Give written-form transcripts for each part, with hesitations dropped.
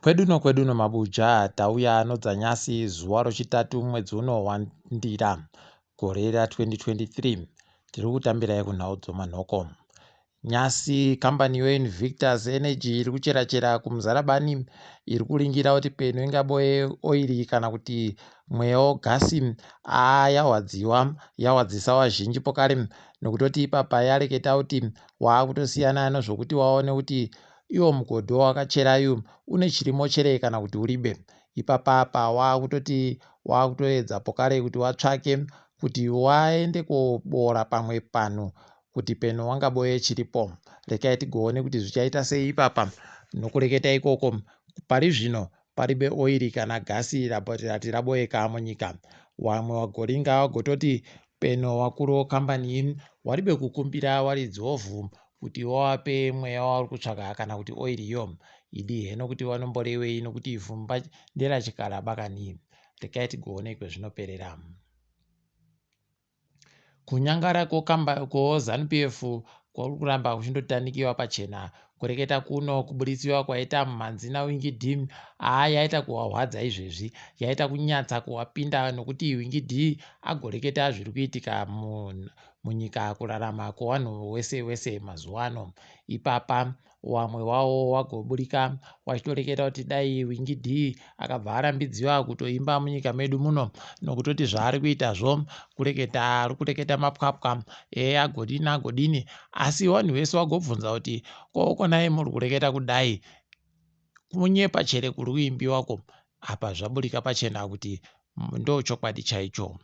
Kwedu noMabuja tauya nodzanyasi zuva rochitatu mwedzi uno waNdira gore ra2023 tiri kutambirai kunhau dzomanhoko. Nyasi kambani Invictus Energy iri kucherachera kuMuzarabani iri kuringira kuti peno ingaboye oyiri kana kuti mweya gasi yawadzisa wazhinji pokare nokutoti ipapa yareketa kuti waakutosiyana nezvokuti waone kuti iwo mugodho wakacherayo une chirimo cherei kana kuti uribe. Ipapapa waakutoedza pokare kuti watsvake kuti waende kobora pamwe pano kuti peno wangaboye chiripo. Rekai tigoone kuti zvichaita sei ipapa nokureketa ikoko. Pari zvino paribe oyiri kana gasi rati raboyeka munyika. Wamwe wagoringa wagototi peno wakuru wekambani waribe kukumbira waridzi kuti wawape mweya wauri kutsvaga kana kuti oyiriyo idi heno kuti wanomborewei nokuti ivhumba nderachikara kani. Rekai tigoone kwezvinoperera. Kunyangara koZanu kuri kuramba kuchindotanikiwa pachena. Kureketa kuno kuburisiwa kwaita mhanzi naWinkyD yaita kuwahwadza izvezvi, yaita kunyatsa kuwapinda nokuti WinkyD agoreketa zviri kuitika munyika kurarama kwevanhu wese mazuva ano. Ipapa wamwe wawo wagoburika wachitoreketa kuti dai WinkyD akabva arambidziwa kutoimba munyika medu muno nokutoti zvaari kuitazvo ari kureketa mapwapwa agodini, asi vanhu vese wagobvunza kuti kokonai muri kureketa kudai kunyepa chere kuri kuimbiwako. Apa zvaburika pachena kuti ndochokwadi chaicho.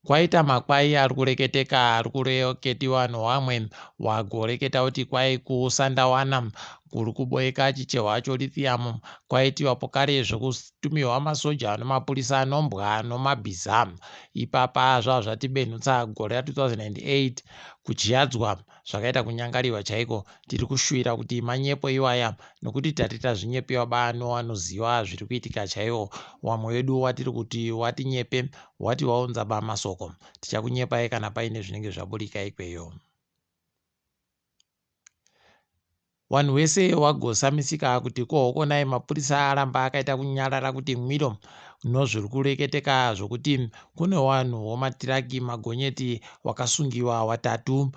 Kwaita makwai ari kureketeka ari kureketiwa nowamwe wagoreketa kuti kwai kusandawana kuri kuboyeka chichehwa lithium kwaitiwa pokare zvokutumiwa masoja nomapurisa nombwa nomabhiza. Ipapa zvava zvatibenhutsa gore ra2008 kuchiadzwa zvakaita kunyangariwa chaiko. Tiri kushuvira kuti manyepo iwaya nokuti tati tazvinyepiwa wanoziva zviri kuitika chaiwo. Wamwe wedu watiri kuti watinyepe wati waunza masoko. Tichakunyepai kana paine zvinenge zvaburika ikweyo. Vanhu vese wagosamisika kuti kohokonai mapurisa aramba akaita kunyarara kuti mwiro nozviri kureketeka zvokuti kune vanhu wematiraki magonyeti wakasungiwa watatu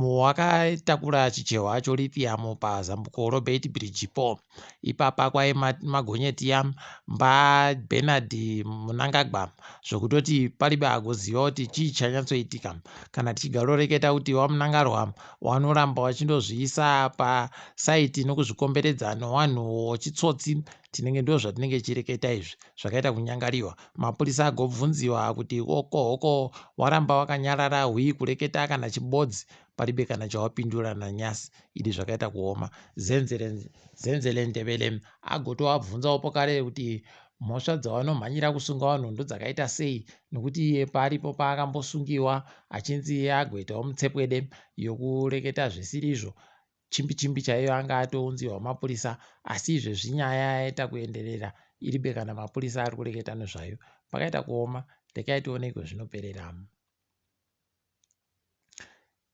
wakatakura chichehwa lithium pazambuko Robert Bridge po. Ipapa kwai magonyeti Bernard Munangagwa zvokutoti paribe agoziva kuti chii chanyatsoitika. Kana tichigaroreketa kuti wamunangarwa wanoramba wachindozviisa pasaiti nokuzvikomberedza nevanhu wechitsotsi tinenge ndo zvatinenge chireketa izvi zvakaita kunyangariwa. Mapurisa agobvunziwa kuti hoko waramba wakanyarara hui kureketa kana chibodzi paribe kana chawapindura nanyasi. Idi zvakaita kuoma. Zenzele ndebele agotovabvunzawo pokare kuti mhosva dzavanomhanyira kusunga vanhu ndodzakaita sei nokuti iye paripo paakambosungiwa achinzi agoitawo mutsepwede yokureketa zvisiri izvo. Chimbi chaiyo anga atounziwa mapurisa, asi izvezvi nyaya yaita kuenderera iribe kana mapurisa ari kureketa nezvayo. Pakaita kuoma. Rekai tione kwezvinoperera.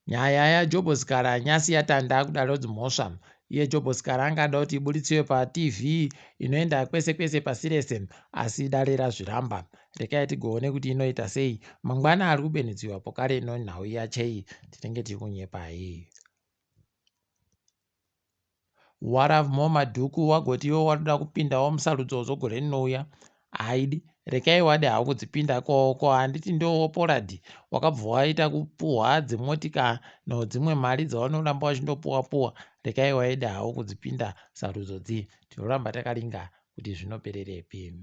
Nyaya yaJobosikara nyasi yatanda kudarodzi mhosva. Iye Jobosikara angada kuti iburitswe paTV inoenda kwese kwese pasi rese, asi dare razviramba. Rekai tigoone kuti inoita sei. Mangwana ari kubenhudziwa pokare nhau yachei tinenge tiri kunyepai. Mhanduwe wagoti iwo waroda kupindawo musarudzo dzogore rinouya. Haidi. Rekai wade hawo kudzipinda ko handiti ndowoporadhi wakabva waita kupuhwa dzimotika nedzimwe mari dzavanoramba wachindopuwa. Rekai waida hawo kudzipinda sarudzo dzi. Tinoramba takaringa kuti zvinopererepi.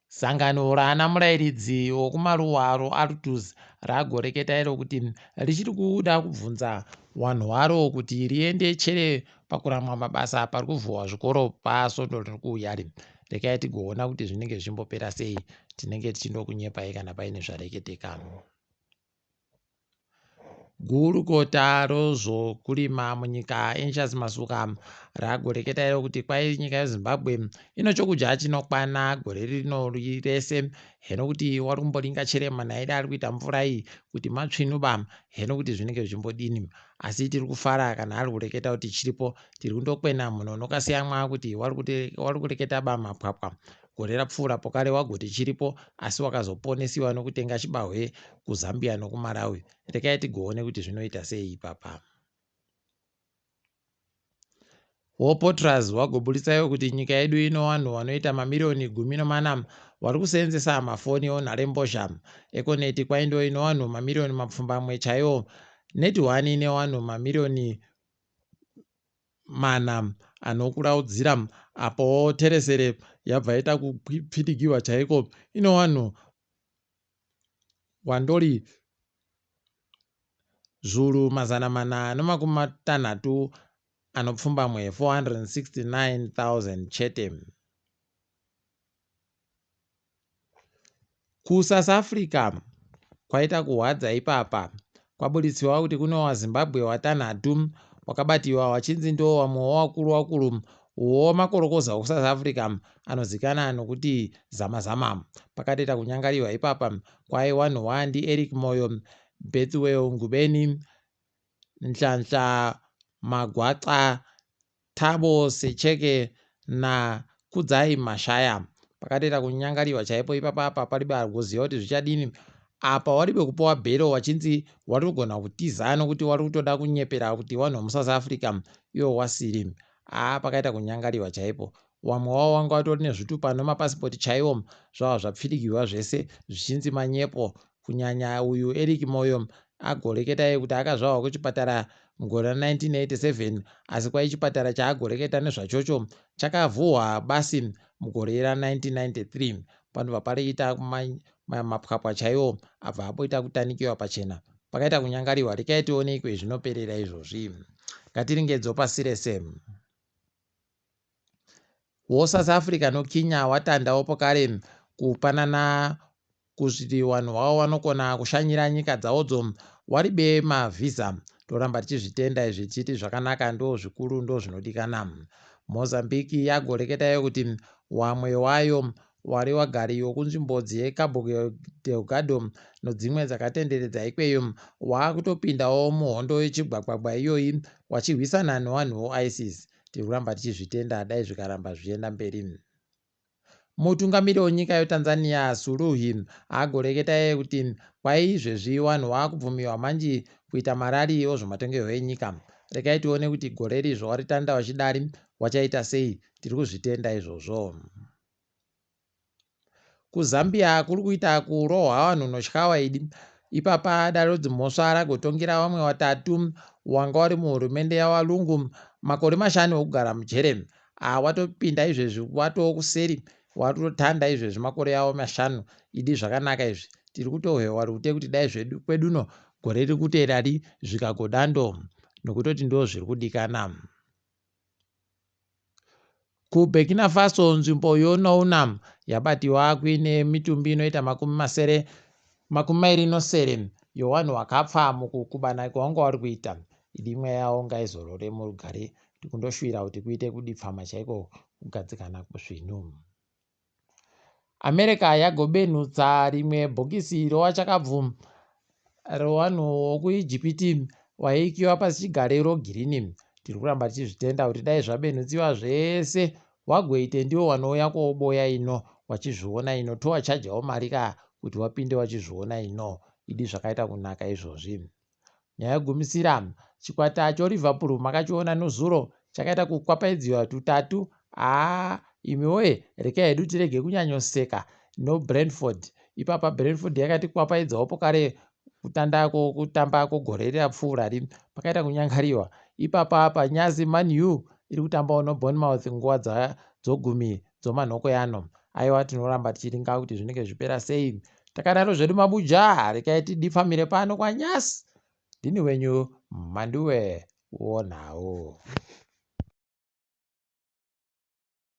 Sangano raana murayiridzi wokumaruwa roArtus ragoreketa iro kuti richiri kuda kubvunza vanhu varo kuti riende chere pakuramwa mabasa pari kuvhurwa zvikoro paSvondo riri kuuya. Rekai tigoona kuti zvinenge zvichimbopera sei. Tinenge tichindokunyepai kana paine zvareketeka. Gurukota rozvokurima munyika Anxious Masuka ragoreketa kuti kwai nyika yeZimbabwe ino chokudya chinokwana gore rino rese. Heno kuti wari kumboringa cherema naida ari kuita mvura iyi kuti matsvinuba. Heno kuti zvinenge zvichimbodini, asi tiri kufara kana ari kureketa kuti chiripo. Tiri kundokwena munhu unokasiyamwa kuti wari kureketa mapwapwa. Gore rapfuura pokare wagoti chiripo asi wakazoponesiwa nokutenga chibahwe kuZambia nokuMalawi. Rekai tigoone kuti zvinoita sei ipapa. Wopotras wagoburitsayo kuti nyika yedu ino vanhu vanoita mamirioni 14 vari kuseenzesa mafoni onharembozha. Ekoneti kwaindo ino vanhu mamirioni mapfumbamwe chaiwo. Net1 ine vanhu mamirioni 4 anokuraudzira. Apo teresere yabva ita kupfidigiwa chaiko. Ino vanhu wandori zviuru 460 anopfumbamwe 469,000 chete. KuSouth Africa kwaita kuhwadza ipapa. Kwabuditsiwa kuti kuno waZimbabwe watanhatu wakabatiwa wachinzi ndo wamwe wakuru womakorokoza kuSouth Africa anozikana nokuti zamazama. Pakatoita kunyangariwa ipapa kwai wanhu wandi Eric Moyo, Bethwell Ngubeni, Nhlanhla Magwaxa, Thabo Secheke na Kudzai Mashaya. Pakatoita kunyangariwa chaipo ipapa paribe arikuziva kuti zvichadini. Apa waribe kupiwa bhero wachinzi wari kugona kutiza nokuti wari kutoda kunyepera kuti wanhu vemuSouth Africa iwo wasiri. Pakaita kunyangariwa chaipo. Wamwe wavo wanga watori nezvitupa nemapasipoti chaiwo zvava zvapfidigirwa zvese zvichinzi manyepo. Kunyanya uyu Eric Moyo agoreketa kuti akazvarwa kuchipatara mugore ra1987 asi kwai chipatara chaagoreketa nezvachocho chakavhurwa basi mugore ra1993. Panobva pariita mapwapwa chaiwo abva apoita kutanikiwa pachena. Pakaita kunyangariwa. Rekai tione kwezvinoperera izvozvi. Ngatiringedzo pasi rese. WoSouth Africa noKenya watandawo pokare kupanana kuzviti vanhu vavo vanokona kushanyira nyika dzavodzo waribe mavhisa. Toramba tichizvitenda izvi tichiti zvakanaka ndo zvikuru ndo zvinodikana. Mozambique yagoreketayo kuti wamwe wayo wari wagariwo kunzvimbo dzeCabo Delgado nedzimwe dzakatenderedza ikweyo wakutopindawo muhondo yechigwagwagwa iyoyi wachirwisana nevanhu voISIS. Tiri kuramba tichizvitenda dai zvikaramba zvichienda mberi. Mutungamiri wenyika yeTanzania Suluhi agoreketa kuti kwai izvezvi vanhu vakubvumiwa manje kuita marari ozvomatongerwo enyika. Rekai tione kuti gore rizvo waritanda wachidari wachaita sei. Tiri kuzvitenda izvozvo. KuZambia kuri kuita kurohwa vanhu nochokwadi. Ipapa dare rodzimhosva ragotongera vamwe watatu wanga wari muhurumende yavalungu makore 5 okugara mujere. Watopinda izvezvi watowo kuseri watotanda izvezvi makore yavo 5. Idi zvakanaka izvi. Tiri kutohwewa rute kuti dai zvedu kweduno gore riri kuteerari zvikagodando nokutoti ndo zviri kudikana. KuBurkina Faso nzvimbo yoNouna yabatiwa kuine mitumbi inoita 27 yevanhu vakapfa mukukubana kwavanga vari kuita. Idi imwe yavo ngaizorore murugare. Tikundoshuvira kuti kuite kudipfama chaiko kugadzikana kwezvinhu. America yagobenhutsa rimwe bhokisi rowachakabvu revanhu vokuIjipiti waikiwa pasi chigare rogirini. Tiri kuramba tichizvitenda kuti dai zvabenhutsiwa zvese wagoite ndiwo wanouya koboya ino wachizviona ino towachajawo mari kuti wapinde wachizviona ino. Idi zvakaita kunaka izvozvi. Nyaya yegumisira chikwata choLiverpool makachiona nozuro chakaita kukwapaidziwa 3. Imiwoye rekai hedu tirege kunyanyoseka noBrentford. Ipapa Brentford yakati kwapaidzawo pokare kutamba kogore rapfuura ri pakaita kunyangariwa. Ipapa panyasi ManU iri kutambawo noBournemouth nguva dzogumi dzomanhoko yano. Aiwa tinoramba tichiringa kuti zvinenge zvipera sei. Takadaro zvedu mabuja rekai tidipfamire pano kwanyasi. Ndini wenyu Mhanduwe WeNhau.